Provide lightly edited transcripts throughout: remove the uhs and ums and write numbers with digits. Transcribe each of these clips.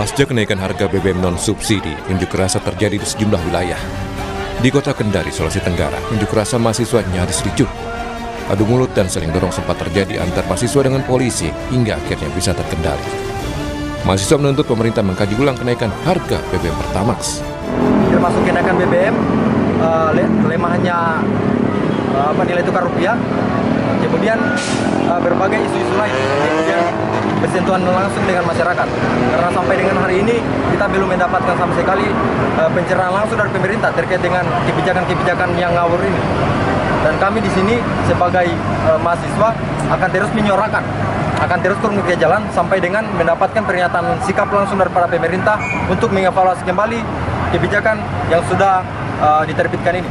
Pasca kenaikan harga BBM non-subsidi, unjuk rasa terjadi di sejumlah wilayah. Di kota Kendari, Sulawesi Tenggara, unjuk rasa mahasiswa nyaris ricuh. Adu mulut dan saling dorong sempat terjadi antar mahasiswa dengan polisi hingga akhirnya bisa terkendali. Mahasiswa menuntut pemerintah mengkaji ulang kenaikan harga BBM Pertamax. Termasuk kenaikan BBM, lemahnya nilai tukar rupiah, kemudian berbagai isu-isu lain, kemudian bersentuhan langsung dengan masyarakat. Karena sampai dengan hari ini kita belum mendapatkan sama sekali pencerahan langsung dari pemerintah terkait dengan kebijakan-kebijakan yang ngawur ini. Dan kami di sini sebagai mahasiswa akan terus menyuarakan, akan terus turun ke jalan sampai dengan mendapatkan pernyataan sikap langsung daripada pemerintah untuk mengevaluasi kembali kebijakan yang sudah diterbitkan ini.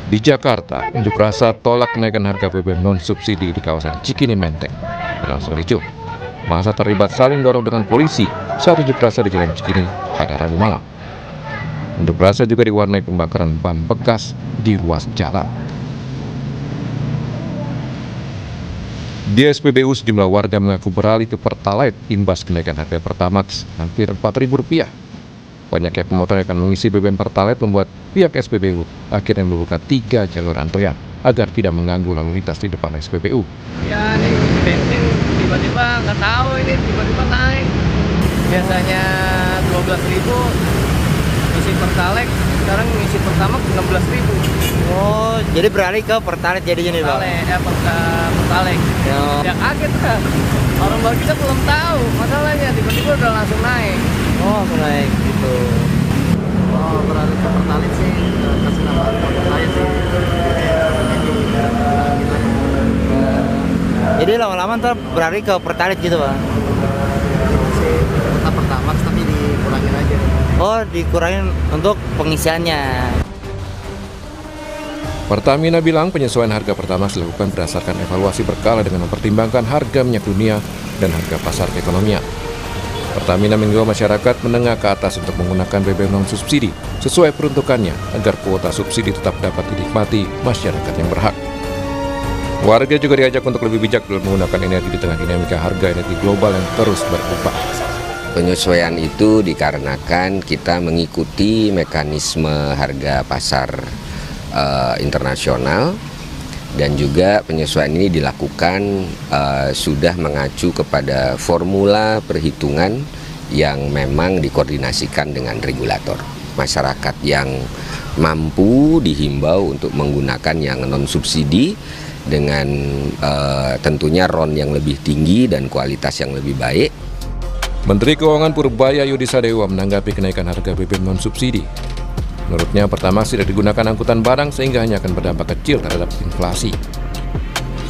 Di Jakarta, unjuk rasa tolak kenaikan harga BBM non-subsidi di kawasan Cikini Menteng berlangsung ricuh. Massa terlibat saling dorong dengan polisi saat unjuk rasa di Jalan Cikini pada Rabu malam. Unjuk rasa juga diwarnai pembakaran ban bekas di ruas jalan. Di SPBU, sejumlah warga mengaku beralih ke Pertalite imbas kenaikan harga Pertamax hampir Rp4.000. Banyaknya pemotor yang akan mengisi BBM Pertalite membuat pihak SPBU akhirnya membuka 3 jalur antrean agar tidak mengganggu lalu lintas di depan SPBU. Ya, ini bensin tiba-tiba nggak tahu ini tiba-tiba naik. Biasanya 12.000 isi Pertalite, sekarang isi Pertamax 16.000. Oh, jadi beralih ke Pertalite jadinya nih, Bang? Pertalite. Ya kaget kan. Orang baru kita belum tahu masalahnya, tiba-tiba udah langsung naik. Oh, naik gitu. Oh, beralih ke Pertalite sih, kasih nama Pertalite sih. Jadi lama-lama ntar beralih ke Pertalite gitu, Bang? Masih tetap Pertamax tapi dikurangin aja. Oh, dikurangin untuk pengisiannya. Pertamina bilang penyesuaian harga Pertamax dilakukan berdasarkan evaluasi berkala dengan mempertimbangkan harga minyak dunia dan harga pasar keekonomian. Pertamina mengimbau masyarakat menengah ke atas untuk menggunakan BBM non-subsidi sesuai peruntukannya agar kuota subsidi tetap dapat dinikmati masyarakat yang berhak. Warga juga diajak untuk lebih bijak dalam menggunakan energi di tengah dinamika harga energi global yang terus berubah. Penyesuaian itu dikarenakan kita mengikuti mekanisme harga pasar internasional, dan juga penyesuaian ini dilakukan sudah mengacu kepada formula perhitungan yang memang dikoordinasikan dengan regulator. Masyarakat yang mampu dihimbau untuk menggunakan yang non-subsidi dengan tentunya RON yang lebih tinggi dan kualitas yang lebih baik. Menteri Keuangan Purbaya Yudisadewa menanggapi kenaikan harga BBM non-subsidi. Menurutnya, Pertamax tidak digunakan angkutan barang sehingga hanya akan berdampak kecil terhadap inflasi.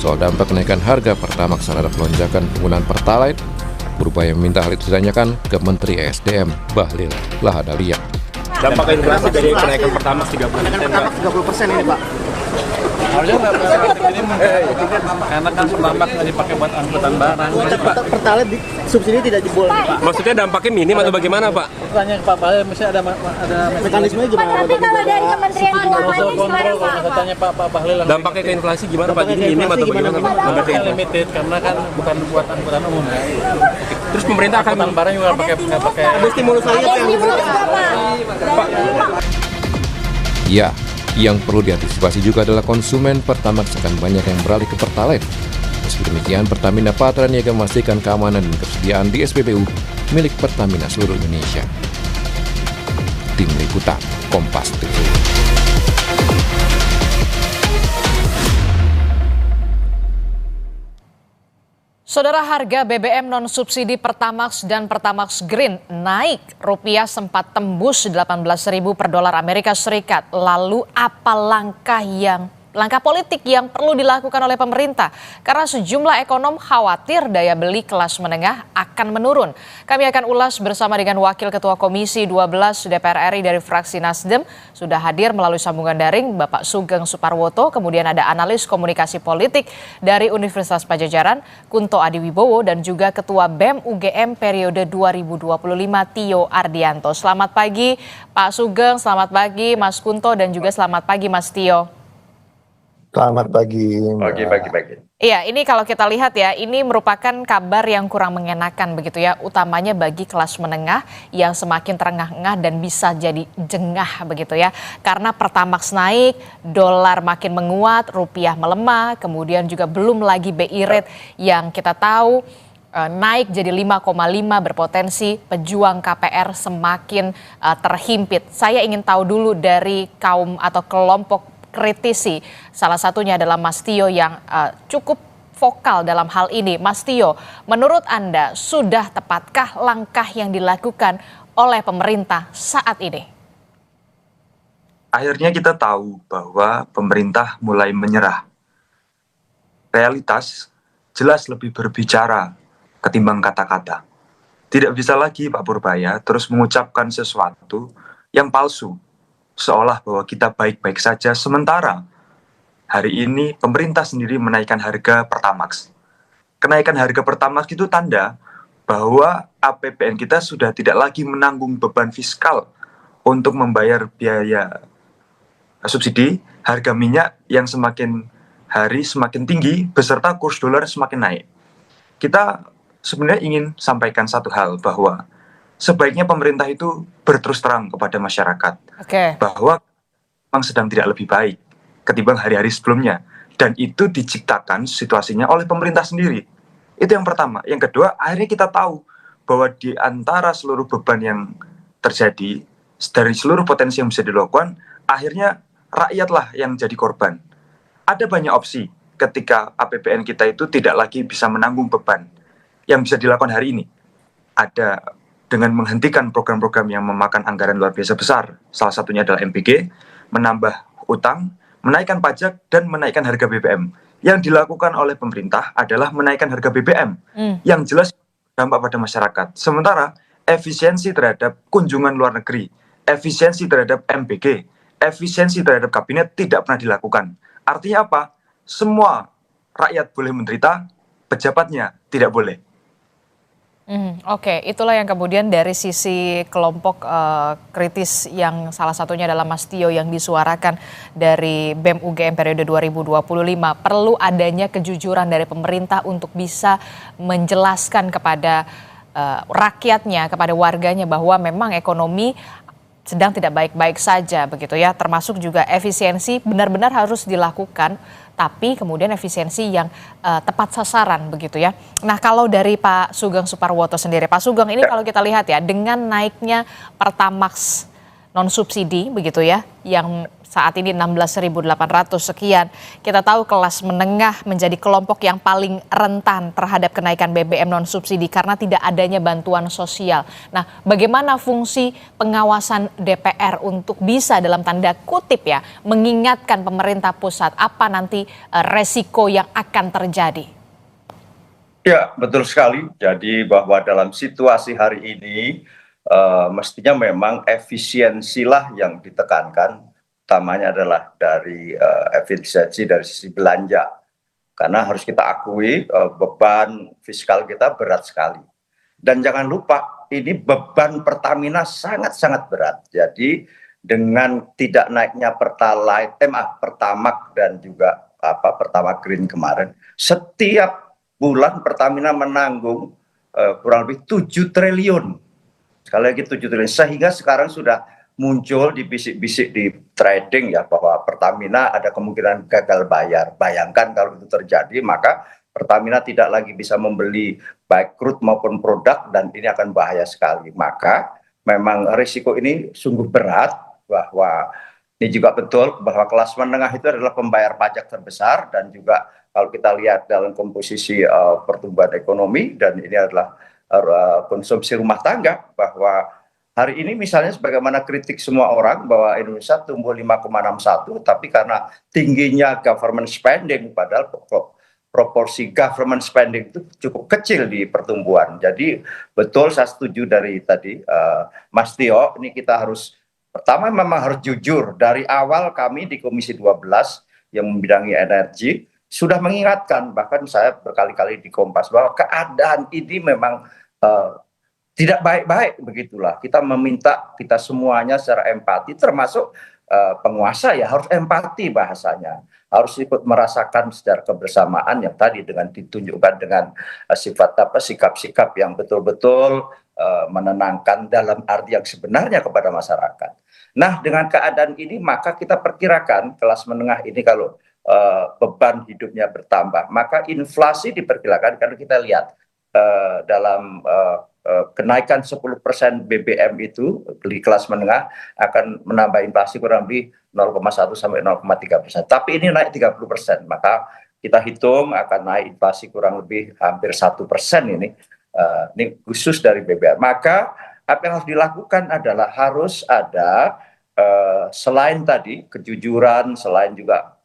Soal dampak kenaikan harga Pertamax terhadap lonjakan penggunaan Pertalite, Purbaya meminta hal itu ditanyakan ke Menteri ESDM Bahlil Lahadalia. Dampak inflasi dari kenaikan Pertamax 30%. Pertamax 30% ini, Pak. Harusnya nggak ini karena kan Pertamax nggak dipakai buat angkutan barang. Pertalite subsidi tidak diboleh, Pak. Maksudnya dampaknya minim atau bagaimana, Pak? Tanya ke Pak Bahlil, misalnya ada mekanismenya gimana? Tapi kalau dari Kementerian Keuangan gimana, Pak? Kalau tanya Pak Bahlil, Dampaknya ke inflasi gimana, Pak? Jadi minim atau bagaimana, Pak? Dampaknya limited karena kan bukan buat angkutan umum. Terus pemerintah akan Angkutan barang juga nggak pakai. ada stimulus lagi Ada stimulus nggak, Pak? Ya, yang perlu diantisipasi juga adalah konsumen Pertamax akan banyak yang beralih ke Pertalite. Meski demikian, Pertamina Patraniaga memastikan keamanan dan ketersediaan di SPBU milik Pertamina seluruh Indonesia. Tim Liputan Kompas TV. Saudara, harga BBM non-subsidi Pertamax dan Pertamax Green naik. Rupiah sempat tembus 18.000 per dolar Amerika Serikat. Lalu apa langkah politik yang perlu dilakukan oleh pemerintah? Karena sejumlah ekonom khawatir daya beli kelas menengah akan menurun. Kami akan ulas bersama dengan Wakil Ketua Komisi 12 DPR RI dari fraksi Nasdem. Sudah hadir melalui sambungan daring Bapak Sugeng Suparwoto. Kemudian ada analis komunikasi politik dari Universitas Padjadjaran, Kunto Adiwibowo, dan juga Ketua BEM UGM periode 2025 Tio Ardianto. Selamat pagi Pak Sugeng, selamat pagi Mas Kunto, dan juga selamat pagi Mas Tio. Selamat pagi, Pagi, Mbak. pagi, pagi. Iya, ini kalau kita lihat ya, ini merupakan kabar yang kurang mengenakan begitu ya, utamanya bagi kelas menengah yang semakin terengah-engah dan bisa jadi jengah begitu ya. Karena Pertamax naik, dolar makin menguat, rupiah melemah, kemudian juga belum lagi BI rate yang kita tahu naik jadi 5,5, berpotensi pejuang KPR semakin terhimpit. Saya ingin tahu dulu dari kaum atau kelompok kritisi, salah satunya adalah Mas Tio yang cukup vokal dalam hal ini. Mas Tio, menurut Anda sudah tepatkah langkah yang dilakukan oleh pemerintah saat ini? Akhirnya kita tahu bahwa pemerintah mulai menyerah. Realitas jelas lebih berbicara ketimbang kata-kata. Tidak bisa lagi Pak Purbaya terus mengucapkan sesuatu yang palsu, seolah bahwa kita baik-baik saja, sementara hari ini pemerintah sendiri menaikkan harga Pertamax. Kenaikan harga Pertamax itu tanda bahwa APBN kita sudah tidak lagi menanggung beban fiskal untuk membayar biaya subsidi, harga minyak yang semakin hari semakin tinggi beserta kurs dolar semakin naik. Kita sebenarnya ingin sampaikan satu hal, bahwa sebaiknya pemerintah itu berterus terang kepada masyarakat bahwa memang sedang tidak lebih baik ketimbang hari-hari sebelumnya, dan itu diciptakan situasinya oleh pemerintah sendiri. Itu yang pertama. Yang kedua, akhirnya kita tahu bahwa di antara seluruh beban yang terjadi, dari seluruh potensi yang bisa dilakukan, akhirnya rakyatlah yang jadi korban. Ada banyak opsi ketika APBN kita itu tidak lagi bisa menanggung beban. Yang bisa dilakukan hari ini ada dengan menghentikan program-program yang memakan anggaran luar biasa besar. Salah satunya adalah MBG, menambah utang, menaikkan pajak, dan menaikkan harga BBM. Yang dilakukan oleh pemerintah adalah menaikkan harga BBM, yang jelas dampak pada masyarakat. Sementara efisiensi terhadap kunjungan luar negeri, efisiensi terhadap MBG, efisiensi terhadap kabinet tidak pernah dilakukan. Artinya apa? Semua rakyat boleh menderita, pejabatnya tidak boleh. Oke, itulah yang kemudian dari sisi kelompok kritis yang salah satunya adalah Mas Tio yang disuarakan dari BEM UGM periode 2025. Perlu adanya kejujuran dari pemerintah untuk bisa menjelaskan kepada rakyatnya, kepada warganya bahwa memang ekonomi sedang tidak baik-baik saja begitu ya, termasuk juga efisiensi benar-benar harus dilakukan, tapi kemudian efisiensi yang tepat sasaran begitu ya. Nah, kalau dari Pak Sugeng Suparwoto sendiri, Pak Sugeng, ini kalau kita lihat ya, dengan naiknya Pertamax non subsidi begitu ya, yang saat ini 16.800 sekian, kita tahu kelas menengah menjadi kelompok yang paling rentan terhadap kenaikan BBM non subsidi karena tidak adanya bantuan sosial. Nah, bagaimana fungsi pengawasan DPR untuk bisa dalam tanda kutip ya mengingatkan pemerintah pusat apa nanti resiko yang akan terjadi? Ya, betul sekali. Jadi bahwa dalam situasi hari ini mestinya memang efisiensilah yang ditekankan, utamanya adalah dari efisiensi dari sisi belanja. Karena harus kita akui beban fiskal kita berat sekali. Dan jangan lupa ini beban Pertamina sangat-sangat berat. Jadi dengan tidak naiknya Pertamax dan juga Pertamax Green kemarin, setiap bulan Pertamina menanggung kurang lebih 7 triliun. Sekali lagi 7 triliun, sehingga sekarang sudah muncul di bisik-bisik di trading ya bahwa Pertamina ada kemungkinan gagal bayar. Bayangkan kalau itu terjadi, maka Pertamina tidak lagi bisa membeli baik crude maupun produk, dan ini akan bahaya sekali. Maka memang risiko ini sungguh berat, bahwa ini juga betul bahwa kelas menengah itu adalah pembayar pajak terbesar, dan juga kalau kita lihat dalam komposisi pertumbuhan ekonomi, dan ini adalah konsumsi rumah tangga, bahwa hari ini misalnya sebagaimana kritik semua orang bahwa Indonesia tumbuh 5,61, tapi karena tingginya government spending, padahal proporsi government spending itu cukup kecil di pertumbuhan. Jadi betul, saya setuju dari tadi Mas Tio, ini kita harus, pertama memang harus jujur. Dari awal kami di Komisi 12 yang membidangi energi sudah mengingatkan, bahkan saya berkali-kali di Kompas, bahwa keadaan ini memang tidak baik-baik, begitulah. Kita meminta, kita semuanya secara empati, termasuk penguasa ya harus empati bahasanya, harus ikut merasakan secara kebersamaan yang tadi dengan ditunjukkan dengan sikap-sikap yang betul-betul menenangkan dalam arti yang sebenarnya kepada masyarakat. Nah, dengan keadaan ini maka kita perkirakan kelas menengah ini kalau beban hidupnya bertambah, maka inflasi diperkirakan karena kita lihat dalam kenaikan 10% BBM itu di kelas menengah akan menambah inflasi kurang lebih 0,1 sampai 0,3%. Tapi ini naik 30%, maka kita hitung akan naik inflasi kurang lebih hampir 1% ini. Ini khusus dari BBM. Maka apa yang harus dilakukan adalah harus ada selain tadi kejujuran, selain juga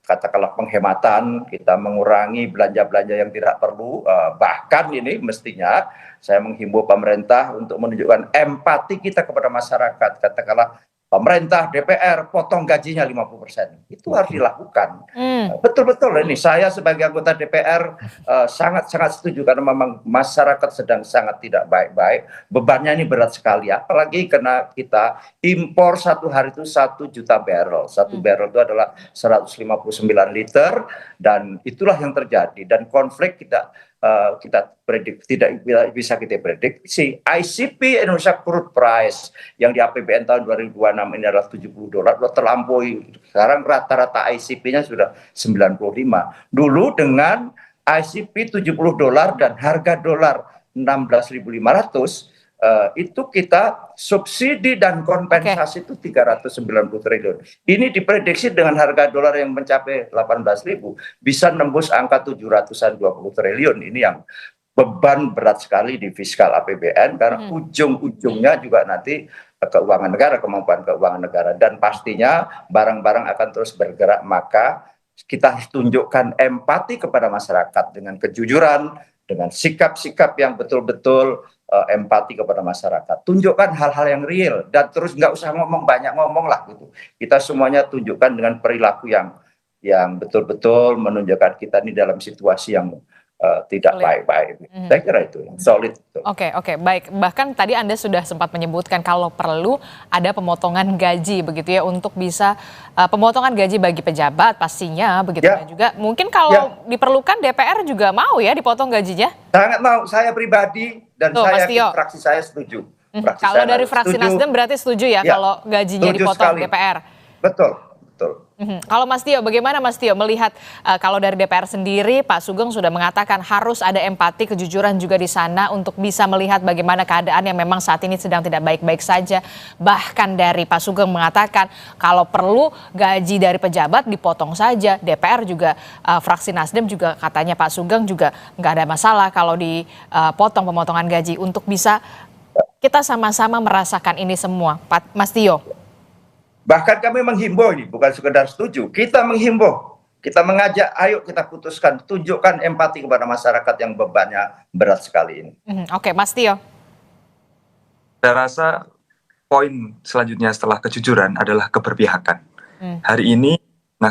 katakanlah penghematan, kita mengurangi belanja-belanja yang tidak perlu, bahkan ini mestinya saya menghimbau pemerintah untuk menunjukkan empati kita kepada masyarakat, katakanlah pemerintah, DPR, potong gajinya 50%. Itu harus dilakukan. Betul-betul ini, saya sebagai anggota DPR sangat-sangat setuju, karena memang masyarakat sedang sangat tidak baik-baik, bebannya ini berat sekali, apalagi karena kita impor satu hari itu 1 juta barrel. 1 barrel itu adalah 159 liter, dan itulah yang terjadi. Dan konflik kita prediksi, tidak bisa kita prediksi. ICP Indonesia Crude Price yang di APBN tahun 2026 ini adalah $70, sudah terlampaui. Sekarang rata-rata ICP-nya sudah 95. Dulu dengan ICP $70 dan harga dolar 16.500, itu kita subsidi dan kompensasi itu 390 triliun. Ini diprediksi dengan harga dolar yang mencapai 18.000 bisa nembus angka 720 triliun. Ini yang beban berat sekali di fiskal APBN, karena ujung-ujungnya juga nanti keuangan negara, kemampuan keuangan negara, dan pastinya barang-barang akan terus bergerak. Maka kita tunjukkan empati kepada masyarakat dengan kejujuran, dengan sikap-sikap yang betul-betul empati kepada masyarakat. Tunjukkan hal-hal yang real, dan terus nggak usah banyak ngomong lah gitu. Kita semuanya tunjukkan dengan perilaku yang betul-betul menunjukkan kita ini dalam situasi yang tidak baik-baik. Saya kira itu yang solid. Oke, baik. Bahkan tadi Anda sudah sempat menyebutkan kalau perlu ada pemotongan gaji begitu ya, untuk bisa pemotongan gaji bagi pejabat pastinya begitu ya. Juga mungkin kalau diperlukan DPR juga mau ya dipotong gajinya. Sangat mau, saya pribadi dan fraksi saya setuju. Kalau dari fraksi Nasdem berarti setuju ya, kalau gajinya dipotong DPR. Betul. Kalau Mas Tio, bagaimana Mas Tio melihat kalau dari DPR sendiri, Pak Sugeng sudah mengatakan harus ada empati, kejujuran juga di sana untuk bisa melihat bagaimana keadaan yang memang saat ini sedang tidak baik-baik saja. Bahkan dari Pak Sugeng mengatakan kalau perlu gaji dari pejabat dipotong saja. DPR juga, fraksi Nasdem juga katanya Pak Sugeng juga nggak ada masalah kalau dipotong pemotongan gaji untuk bisa kita sama-sama merasakan ini semua. Mas Tio. Bahkan kami menghimbau, ini bukan sekedar setuju, kita menghimbau, kita mengajak, ayo kita putuskan, tunjukkan empati kepada masyarakat yang bebannya berat sekali ini. Oke, Mas Tio. Saya rasa poin selanjutnya setelah kejujuran adalah keberpihakan. Hari ini,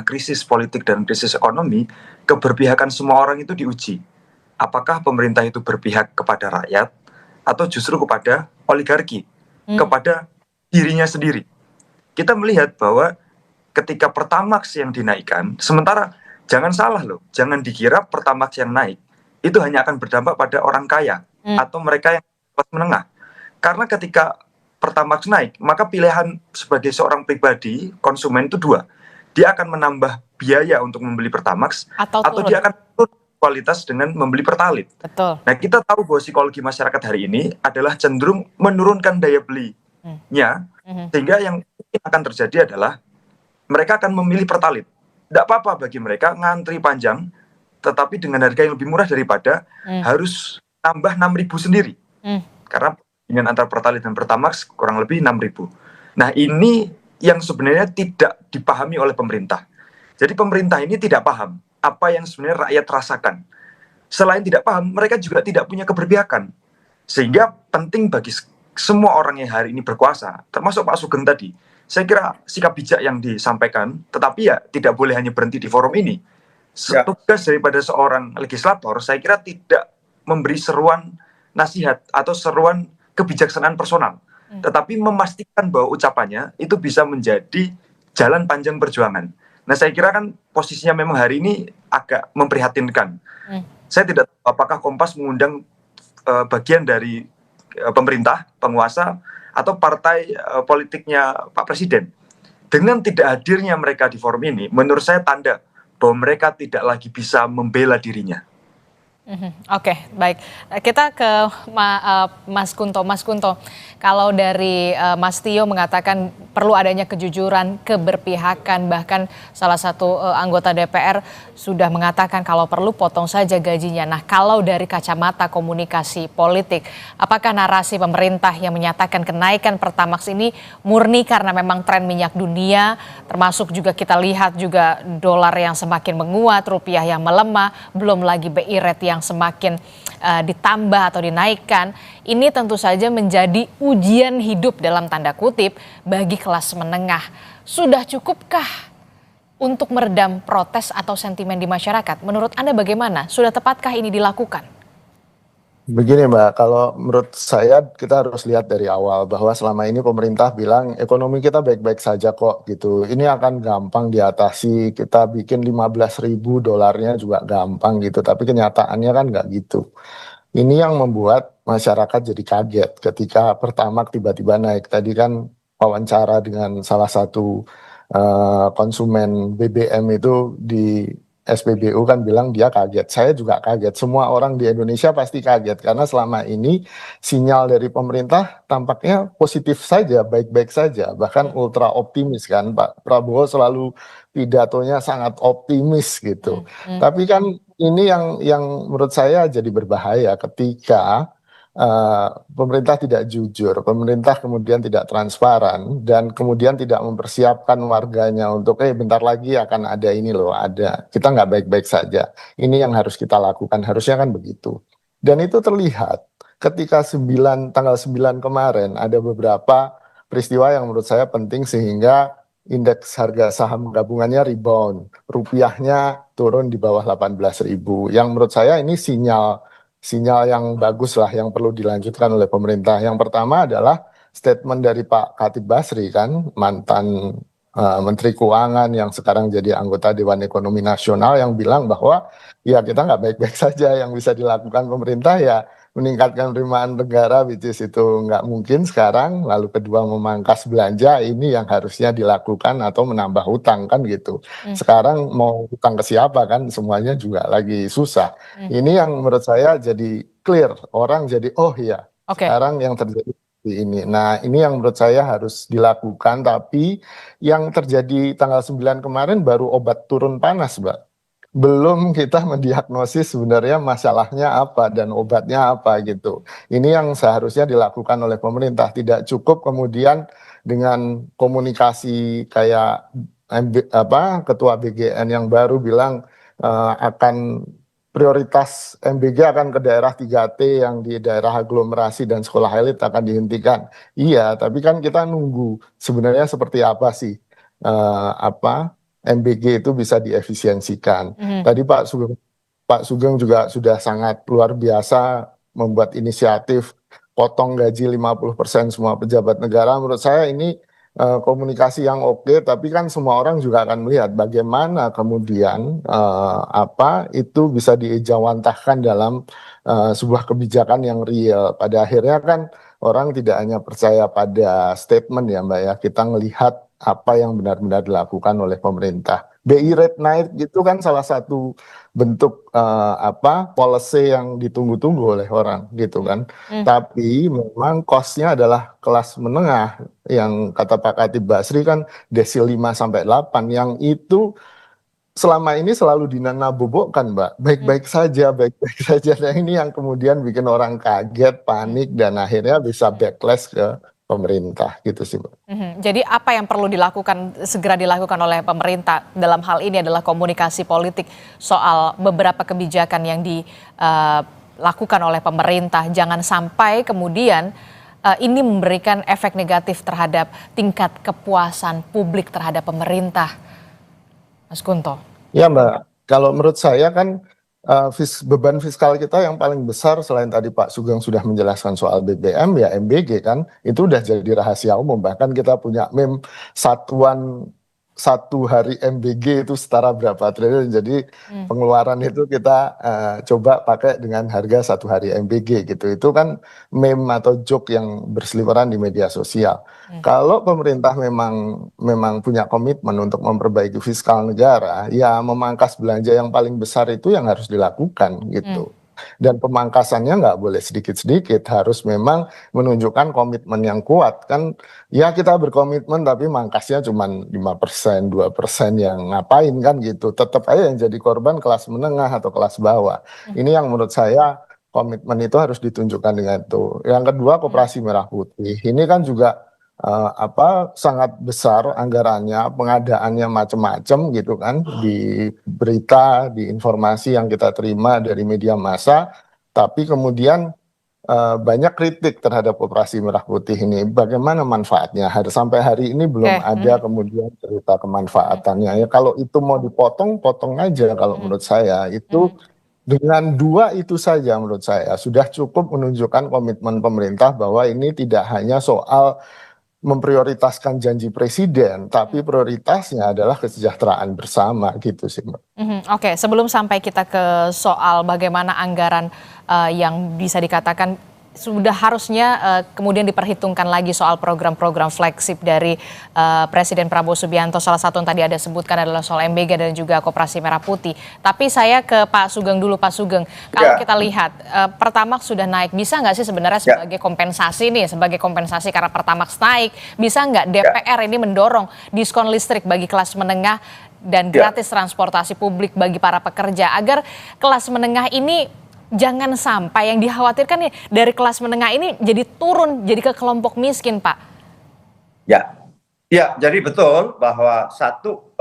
krisis politik dan krisis ekonomi, keberpihakan semua orang itu diuji. Apakah pemerintah itu berpihak kepada rakyat atau justru kepada oligarki, kepada dirinya sendiri. Kita melihat bahwa ketika Pertamax yang dinaikkan, sementara jangan salah loh, jangan dikira Pertamax yang naik itu hanya akan berdampak pada orang kaya atau mereka yang kelas menengah. Karena ketika Pertamax naik, maka pilihan sebagai seorang pribadi, konsumen itu dua. Dia akan menambah biaya untuk membeli Pertamax atau dia akan turun kualitas dengan membeli Pertalite. Betul. Nah, kita tahu bahwa psikologi masyarakat hari ini adalah cenderung menurunkan daya belinya, sehingga yang akan terjadi adalah mereka akan memilih Pertalite. Tidak apa-apa bagi mereka ngantri panjang, tetapi dengan harga yang lebih murah daripada harus tambah 6.000 sendiri. Karena dengan antara Pertalite dan Pertamax kurang lebih 6.000. Nah, ini yang sebenarnya tidak dipahami oleh pemerintah. Jadi pemerintah ini tidak paham apa yang sebenarnya rakyat rasakan. Selain tidak paham, mereka juga tidak punya keberpihakan. Sehingga penting bagi semua orang yang hari ini berkuasa, termasuk Pak Sugeng tadi, saya kira sikap bijak yang disampaikan, tetapi ya tidak boleh hanya berhenti di forum ini. Tugas daripada seorang legislator, saya kira tidak memberi seruan nasihat atau seruan kebijaksanaan personal. tetapi memastikan bahwa ucapannya itu bisa menjadi jalan panjang perjuangan. Nah, saya kira kan posisinya memang hari ini agak memprihatinkan. Saya tidak tahu apakah Kompas mengundang bagian dari pemerintah, penguasa, atau partai politiknya Pak Presiden. Dengan tidak hadirnya mereka di forum ini, menurut saya tanda bahwa mereka tidak lagi bisa membela dirinya. Oke, baik. Kita ke Mas Kunto. Mas Kunto, kalau dari Mas Tio mengatakan perlu adanya kejujuran, keberpihakan, bahkan salah satu anggota DPR sudah mengatakan kalau perlu potong saja gajinya. Nah, kalau dari kacamata komunikasi politik, apakah narasi pemerintah yang menyatakan kenaikan Pertamax ini murni karena memang tren minyak dunia, termasuk juga kita lihat juga dolar yang semakin menguat, rupiah yang melemah, belum lagi BI rate yang semakin ditambah atau dinaikkan, ini tentu saja menjadi ujian hidup dalam tanda kutip bagi kelas menengah. Sudah cukupkah untuk meredam protes atau sentimen di masyarakat? Menurut Anda bagaimana? Sudah tepatkah ini dilakukan? Begini Mbak, kalau menurut saya kita harus lihat dari awal bahwa selama ini pemerintah bilang ekonomi kita baik-baik saja kok gitu. Ini akan gampang diatasi, kita bikin 15.000 dolarnya juga gampang gitu. Tapi kenyataannya kan nggak gitu. Ini yang membuat masyarakat jadi kaget ketika Pertamax tiba-tiba naik. Tadi kan wawancara dengan salah satu konsumen BBM itu di SPBU kan bilang dia kaget. Saya juga kaget. Semua orang di Indonesia pasti kaget karena selama ini sinyal dari pemerintah tampaknya positif saja, baik-baik saja, bahkan ultra optimis kan. Pak Prabowo selalu pidatonya sangat optimis gitu. Tapi kan ini yang menurut saya jadi berbahaya ketika pemerintah tidak jujur, pemerintah kemudian tidak transparan, dan kemudian tidak mempersiapkan warganya untuk bentar lagi akan ada ini loh, ada. Kita nggak baik-baik saja. Ini yang harus kita lakukan, harusnya kan begitu. Dan itu terlihat ketika tanggal 9 kemarin ada beberapa peristiwa yang menurut saya penting sehingga indeks harga saham gabungannya rebound, rupiahnya turun di bawah 18.000. Yang menurut saya ini sinyal yang bagus lah yang perlu dilanjutkan oleh pemerintah. Yang pertama adalah statement dari Pak Khatib Basri kan, mantan Menteri Keuangan yang sekarang jadi anggota Dewan Ekonomi Nasional yang bilang bahwa ya kita nggak baik-baik saja, yang bisa dilakukan pemerintah ya meningkatkan penerimaan negara, which is itu nggak mungkin sekarang. Lalu kedua memangkas belanja, ini yang harusnya dilakukan atau menambah hutang kan gitu. Sekarang mau hutang ke siapa kan, semuanya juga lagi susah. Ini yang menurut saya jadi clear, orang jadi oh ya sekarang yang terjadi ini. Nah ini yang menurut saya harus dilakukan, tapi yang terjadi tanggal 9 kemarin baru obat turun panas Mbak. Belum kita mendiagnosis sebenarnya masalahnya apa dan obatnya apa gitu. Ini yang seharusnya dilakukan oleh pemerintah. Tidak cukup kemudian dengan komunikasi kayak Ketua BGN yang baru bilang akan prioritas MBG akan ke daerah 3T yang di daerah aglomerasi dan sekolah elit akan dihentikan. Iya, tapi kan kita nunggu sebenarnya seperti apa sih MBG itu bisa diefisiensikan. Tadi Pak Sugeng juga sudah sangat luar biasa membuat inisiatif potong gaji 50% semua pejabat negara. Menurut saya ini komunikasi yang oke, tapi kan semua orang juga akan melihat bagaimana kemudian itu bisa diejawantahkan dalam sebuah kebijakan yang real. Pada akhirnya kan orang tidak hanya percaya pada statement ya Mbak ya, kita melihat apa yang benar-benar dilakukan oleh pemerintah. BI rate naik gitu kan salah satu bentuk policy yang ditunggu-tunggu oleh orang gitu kan. Tapi memang cost-nya adalah kelas menengah yang kata Pak Khatib Basri kan desil 5-8 yang itu selama ini selalu dinanabobokkan Mbak. Baik-baik saja, baik-baik saja. Nah ini yang kemudian bikin orang kaget, panik, dan akhirnya bisa backlash ke pemerintah gitu sih Mbak. Jadi apa yang perlu segera dilakukan oleh pemerintah dalam hal ini adalah komunikasi politik soal beberapa kebijakan yang dilakukan oleh pemerintah. Jangan sampai kemudian ini memberikan efek negatif terhadap tingkat kepuasan publik terhadap pemerintah. Mas Kunto. Ya Mbak, kalau menurut saya kan beban fiskal kita yang paling besar selain tadi Pak Sugeng sudah menjelaskan soal BBM ya MBG kan itu udah jadi rahasia umum, bahkan kita punya meme satuan satu hari MBG itu setara berapa triliun, jadi pengeluaran itu kita coba pakai dengan harga satu hari MBG gitu, itu kan meme atau joke yang berseliweran di media sosial. Kalau pemerintah memang punya komitmen untuk memperbaiki fiskal negara, ya memangkas belanja yang paling besar itu yang harus dilakukan gitu. Dan pemangkasannya nggak boleh sedikit-sedikit, harus memang menunjukkan komitmen yang kuat. Kan ya kita berkomitmen tapi mangkasnya cuma 5%, 2% yang ngapain kan gitu. Tetap aja yang jadi korban kelas menengah atau kelas bawah. Ini yang menurut saya komitmen itu harus ditunjukkan dengan itu. Yang kedua, Koperasi Merah Putih. Ini kan juga sangat besar anggarannya, pengadaannya macam-macam gitu kan, di berita, di informasi yang kita terima dari media massa, tapi kemudian banyak kritik terhadap Koperasi Merah Putih ini. Bagaimana manfaatnya? Sampai hari ini belum ada kemudian cerita kemanfaatannya. Ya kalau itu mau dipotong, potong aja kalau menurut saya. Itu dengan dua itu saja menurut saya sudah cukup menunjukkan komitmen pemerintah bahwa ini tidak hanya soal memprioritaskan janji presiden, tapi prioritasnya adalah kesejahteraan bersama gitu sih Mbak. Oke, sebelum sampai kita ke soal bagaimana anggaran yang bisa dikatakan sudah harusnya kemudian diperhitungkan lagi soal program-program flagship dari Presiden Prabowo Subianto. Salah satu yang tadi ada sebutkan adalah soal MBG dan juga Koperasi Merah Putih. Tapi saya ke Pak Sugeng dulu, Pak Sugeng. Kalau kita lihat Pertamax sudah naik, bisa nggak sih sebenarnya sebagai kompensasi nih, sebagai kompensasi karena Pertamax naik, bisa nggak DPR ini mendorong diskon listrik bagi kelas menengah dan gratis transportasi publik bagi para pekerja agar kelas menengah ini jangan sampai yang dikhawatirkan nih dari kelas menengah ini jadi turun, jadi ke kelompok miskin, Pak. Ya, jadi betul bahwa satu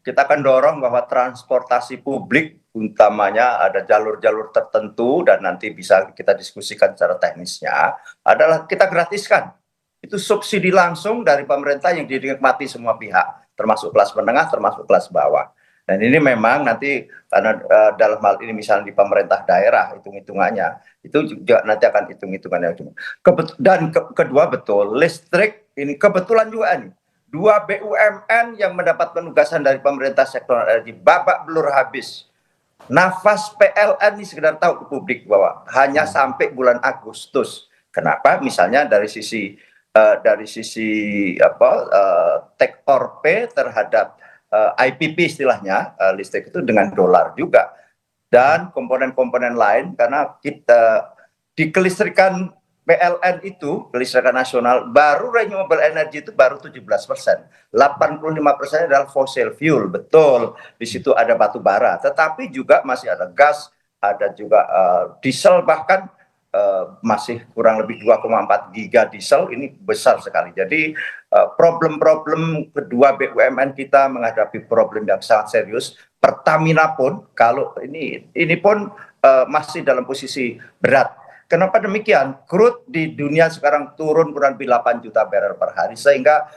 kita akan dorong bahwa transportasi publik utamanya ada jalur-jalur tertentu dan nanti bisa kita diskusikan secara teknisnya adalah kita gratiskan. Itu subsidi langsung dari pemerintah yang dinikmati semua pihak, termasuk kelas menengah, termasuk kelas bawah. Dan ini memang nanti karena dalam hal ini misalnya di pemerintah daerah hitung-hitungannya itu juga nanti akan hitung-hitungannya. Dan kedua betul listrik ini kebetulan juga nih 2 BUMN yang mendapat penugasan dari pemerintah sektor energi babak belur habis. Nafas PLN ini sekedar tahu ke publik bahwa hanya sampai bulan Agustus. Kenapa? Misalnya dari sisi take or pay terhadap IPP istilahnya listrik itu dengan dolar juga dan komponen-komponen lain karena kita di kelistrikan PLN itu kelistrikan nasional baru renewable energy itu baru 17%, 85% adalah fossil fuel, betul di situ ada batu bara tetapi juga masih ada gas, ada juga diesel bahkan masih kurang lebih 2,4 giga diesel, ini besar sekali. Jadi problem-problem kedua BUMN kita menghadapi problem yang sangat serius. Pertamina pun kalau ini pun masih dalam posisi berat. Kenapa demikian? Crude di dunia sekarang turun kurang lebih 8 juta barrel per hari sehingga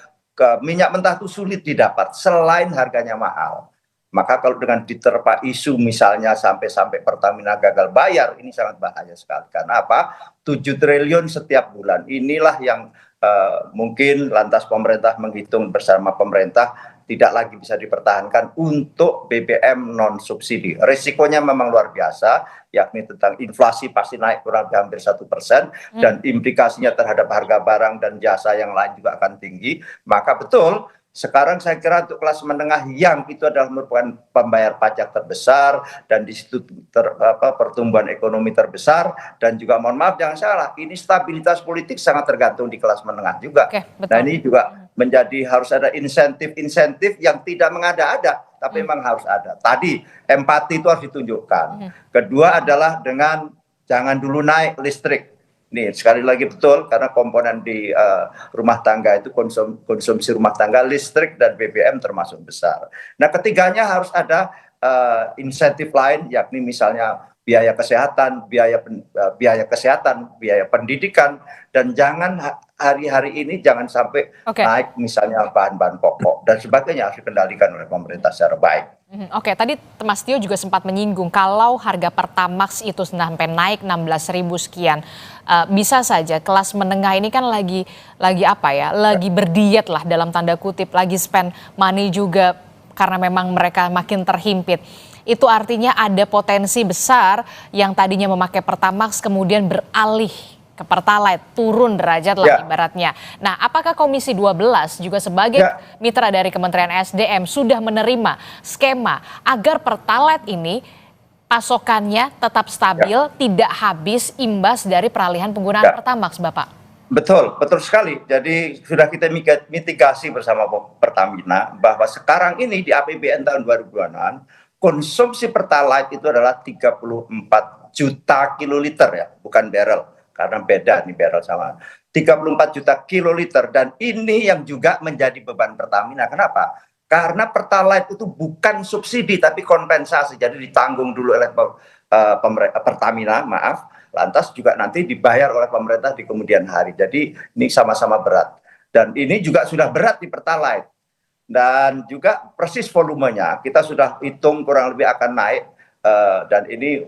minyak mentah itu sulit didapat selain harganya mahal. Maka kalau dengan diterpa isu misalnya sampai Pertamina gagal bayar, ini sangat bahaya sekali. Karena apa? 7 triliun setiap bulan. Inilah yang mungkin lantas pemerintah menghitung bersama pemerintah tidak lagi bisa dipertahankan untuk BBM non subsidi. Risikonya memang luar biasa, yakni tentang inflasi pasti naik kurang lebih hampir 1% dan implikasinya terhadap harga barang dan jasa yang lain juga akan tinggi. Maka betul. Sekarang saya kira untuk kelas menengah yang itu adalah merupakan pembayar pajak terbesar dan di situ pertumbuhan ekonomi terbesar dan juga mohon maaf jangan salah ini stabilitas politik sangat tergantung di kelas menengah juga. Nah ini juga menjadi harus ada insentif-insentif yang tidak mengada-ada tapi memang harus ada. Tadi empati itu harus ditunjukkan. Kedua adalah dengan jangan dulu naik listrik. Nih sekali lagi betul karena komponen di rumah tangga itu konsumsi rumah tangga listrik dan BBM termasuk besar. Nah ketiganya harus ada insentif lain yakni misalnya biaya kesehatan, biaya pendidikan dan jangan hari-hari ini jangan sampai naik misalnya bahan-bahan pokok dan sebagainya harus dikendalikan oleh pemerintah secara baik. Oke, tadi Mas Tio juga sempat menyinggung kalau harga Pertamax itu sampai naik 16.000 sekian, bisa saja kelas menengah ini kan lagi apa ya, lagi berdiet lah dalam tanda kutip, lagi spend money juga karena memang mereka makin terhimpit. Itu artinya ada potensi besar yang tadinya memakai Pertamax kemudian beralih ke Pertalite, turun derajat lah ibaratnya. Nah, apakah Komisi 12 juga sebagai mitra dari Kementerian SDM sudah menerima skema agar Pertalite ini pasokannya tetap stabil, tidak habis imbas dari peralihan penggunaan Pertamax, Bapak? Betul, betul sekali. Jadi sudah kita mitigasi bersama Pertamina bahwa sekarang ini di APBN tahun 2026 konsumsi Pertalite itu adalah 34 juta kiloliter ya, bukan barrel. Karena beda nih barrel sama 34 juta kiloliter, dan ini yang juga menjadi beban Pertamina. Kenapa? Karena Pertalite itu bukan subsidi tapi kompensasi, jadi ditanggung dulu oleh Pertamina, maaf, lantas juga nanti dibayar oleh pemerintah di kemudian hari. Jadi ini sama-sama berat, dan ini juga sudah berat di Pertalite, dan juga persis volumenya kita sudah hitung kurang lebih akan naik. Dan ini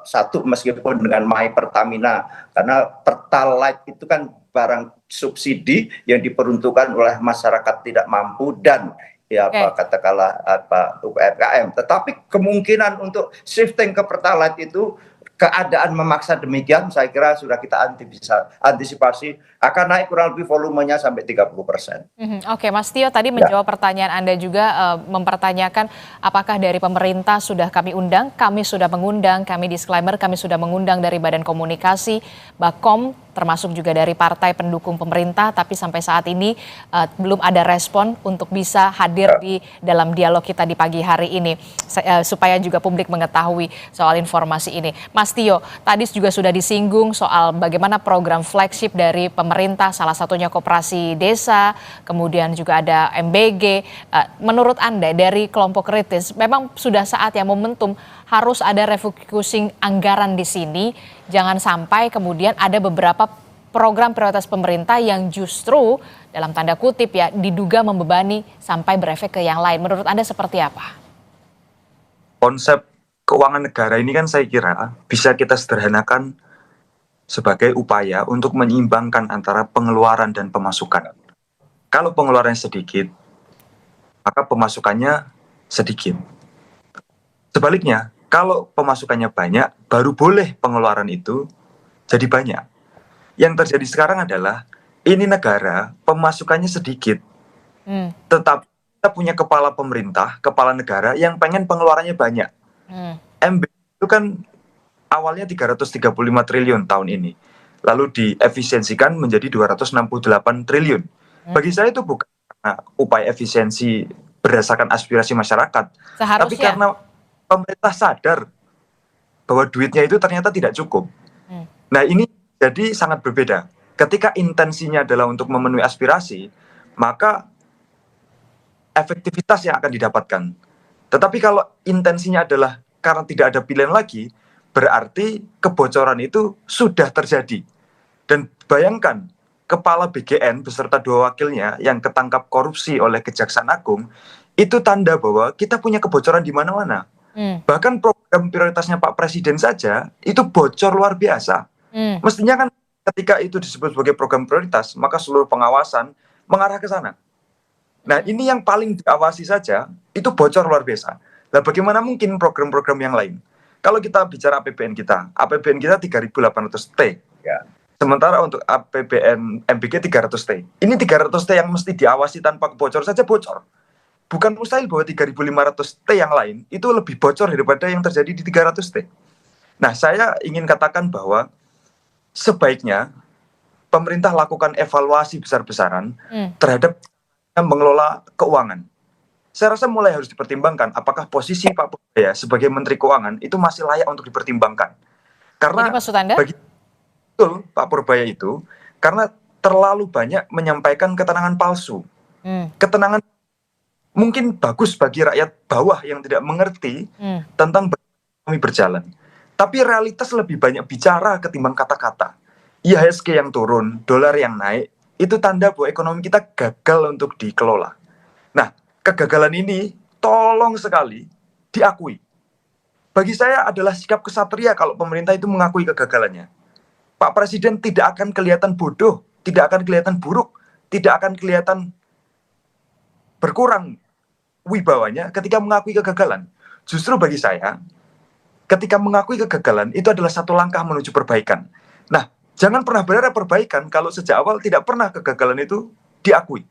satu meskipun dengan My Pertamina, karena Pertalite itu kan barang subsidi yang diperuntukkan oleh masyarakat tidak mampu dan katakanlah UMKM. Tetapi kemungkinan untuk shifting ke Pertalite itu keadaan memaksa demikian, saya kira sudah kita antisipasi akan naik kurang lebih volumenya sampai 30%. Oke, Mas Tio tadi menjawab pertanyaan Anda juga, mempertanyakan apakah dari pemerintah sudah kami undang, kami sudah mengundang, kami disclaimer, kami sudah mengundang dari Badan Komunikasi, Bakom, termasuk juga dari partai pendukung pemerintah, tapi sampai saat ini belum ada respon untuk bisa hadir di dalam dialog kita di pagi hari ini, supaya juga publik mengetahui soal informasi ini. Mas Tio, tadi juga sudah disinggung soal bagaimana program flagship dari pemerintah, salah satunya Koperasi Desa, kemudian juga ada MBG. Menurut Anda dari kelompok kritis, memang sudah saatnya momentum harus ada refocusing anggaran di sini, jangan sampai kemudian ada beberapa program prioritas pemerintah yang justru dalam tanda kutip ya diduga membebani sampai berefek ke yang lain. Menurut Anda seperti apa? Konsep keuangan negara ini kan saya kira bisa kita sederhanakan sebagai upaya untuk menyeimbangkan antara pengeluaran dan pemasukan. Kalau pengeluarannya sedikit, maka pemasukannya sedikit. Sebaliknya, kalau pemasukannya banyak, baru boleh pengeluaran itu jadi banyak. Yang terjadi sekarang adalah, ini negara pemasukannya sedikit, tetapi kita punya kepala pemerintah, kepala negara yang pengen pengeluarannya banyak. MB itu kan awalnya 335 triliun tahun ini, lalu diefisiensikan menjadi 268 triliun. Bagi saya itu bukan karena upaya efisiensi berdasarkan aspirasi masyarakat, tapi karena pemerintah sadar bahwa duitnya itu ternyata tidak cukup. Nah, ini jadi sangat berbeda. Ketika intensinya adalah untuk memenuhi aspirasi, maka efektivitas yang akan didapatkan. Tetapi kalau intensinya adalah karena tidak ada pilihan lagi, berarti kebocoran itu sudah terjadi. Dan bayangkan, Kepala BGN beserta 2 wakilnya yang ketangkap korupsi oleh Kejaksaan Agung, itu tanda bahwa kita punya kebocoran di mana-mana. Bahkan program prioritasnya Pak Presiden saja itu bocor luar biasa. Mestinya kan ketika itu disebut sebagai program prioritas, maka seluruh pengawasan mengarah ke sana. Nah, ini yang paling diawasi saja itu bocor luar biasa. Nah, bagaimana mungkin program-program yang lain? Kalau kita bicara APBN kita 3.800 T. Sementara untuk APBN MBG 300 T. Ini 300 T yang mesti diawasi tanpa bocor saja bocor. Bukan mustahil bahwa 3.500 T yang lain itu lebih bocor daripada yang terjadi di 300 T. Nah, saya ingin katakan bahwa sebaiknya pemerintah lakukan evaluasi besar-besaran terhadap mengelola keuangan. Saya rasa mulai harus dipertimbangkan apakah posisi Pak Purbaya sebagai Menteri Keuangan itu masih layak untuk dipertimbangkan. Karena jadi maksud Anda? Betul Pak Purbaya itu karena terlalu banyak menyampaikan ketenangan palsu. Ketenangan mungkin bagus bagi rakyat bawah yang tidak mengerti tentang ekonomi berjalan. Tapi realitas lebih banyak bicara ketimbang kata-kata. IHSG yang turun, dolar yang naik, itu tanda bahwa ekonomi kita gagal untuk dikelola. Nah, kegagalan ini tolong sekali diakui. Bagi saya adalah sikap kesatria kalau pemerintah itu mengakui kegagalannya. Pak Presiden tidak akan kelihatan bodoh, tidak akan kelihatan buruk, tidak akan kelihatan berkurang wibawanya ketika mengakui kegagalan. Justru bagi saya, ketika mengakui kegagalan itu adalah satu langkah menuju perbaikan. Nah, jangan pernah berharap perbaikan kalau sejak awal tidak pernah kegagalan itu diakui.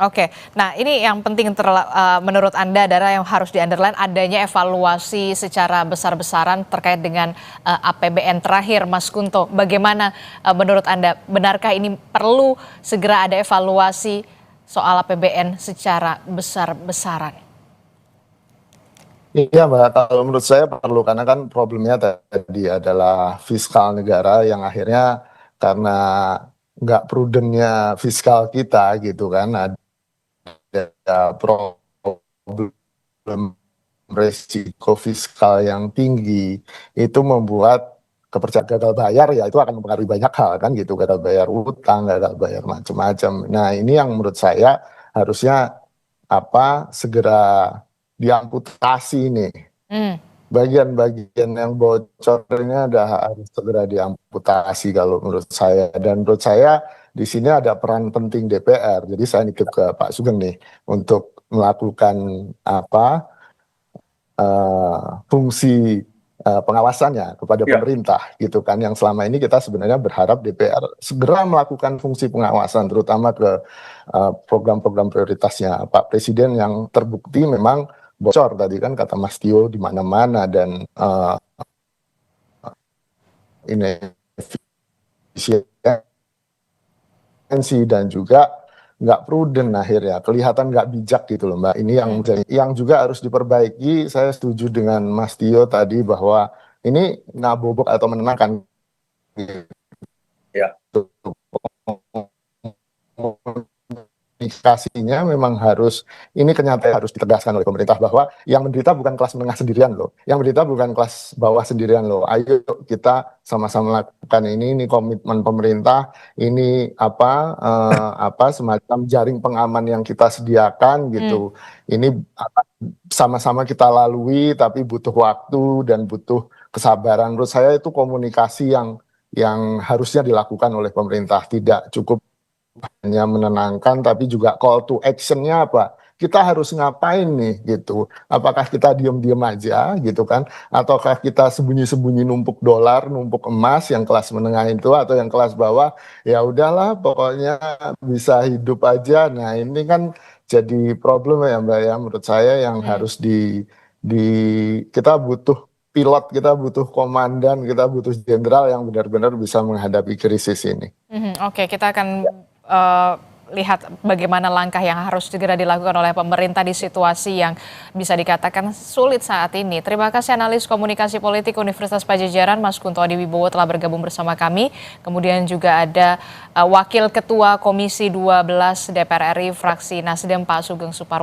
Oke, nah ini yang penting menurut Anda adalah yang harus di-underline adanya evaluasi secara besar-besaran terkait dengan APBN terakhir, Mas Kunto. Bagaimana menurut Anda, benarkah ini perlu segera ada evaluasi soal APBN secara besar-besaran? Iya Mbak, kalau menurut saya perlu, karena kan problemnya tadi adalah fiskal negara yang akhirnya karena nggak prudennya fiskal kita gitu kan, ada problem resiko fiskal yang tinggi, itu membuat kepercayaan gagal bayar ya itu akan mempengaruhi banyak hal kan gitu, gagal bayar utang, gagal bayar macam-macam. Nah ini yang menurut saya harusnya segera diamputasi nih. Bagian-bagian yang bocor ini harus segera diamputasi kalau menurut saya. Dan menurut saya di sini ada peran penting DPR. Jadi saya nitip ke Pak Sugeng nih untuk melakukan fungsi pengawasannya kepada pemerintah gitu kan. Yang selama ini kita sebenarnya berharap DPR segera melakukan fungsi pengawasan terutama ke program-program prioritasnya Pak Presiden yang terbukti memang bocor tadi kan kata Mas Tio di mana-mana dan inefisiensi dan juga nggak prudent akhirnya, kelihatan nggak bijak gitu loh Mbak. Ini yang juga harus diperbaiki. Saya setuju dengan Mas Tio tadi bahwa ini ngabobok atau menenangkan. Ya. Komunikasinya memang harus, ini kenyataan harus ditegaskan oleh pemerintah bahwa yang menderita bukan kelas menengah sendirian loh, yang menderita bukan kelas bawah sendirian loh. Ayo kita sama-sama lakukan ini komitmen pemerintah, ini semacam jaring pengaman yang kita sediakan gitu. Ini sama-sama kita lalui tapi butuh waktu dan butuh kesabaran. Menurut saya itu komunikasi yang harusnya dilakukan oleh pemerintah, tidak cukup hanya menenangkan tapi juga call to action-nya apa, kita harus ngapain nih gitu, apakah kita diam-diam aja gitu kan, ataukah kita sembunyi-sembunyi numpuk dolar, numpuk emas yang kelas menengah itu, atau yang kelas bawah ya udahlah pokoknya bisa hidup aja. Nah ini kan jadi problem ya Mbak ya, menurut saya yang harus kita butuh pilot, kita butuh komandan, kita butuh jenderal yang benar-benar bisa menghadapi krisis ini. Oke, kita akan lihat bagaimana langkah yang harus segera dilakukan oleh pemerintah di situasi yang bisa dikatakan sulit saat ini. Terima kasih analis komunikasi politik Universitas Padjadjaran, Mas Kunto Adiwibowo telah bergabung bersama kami. Kemudian juga ada Wakil Ketua Komisi 12 DPR RI fraksi Nasdem, Pak Sugeng Suparwoto.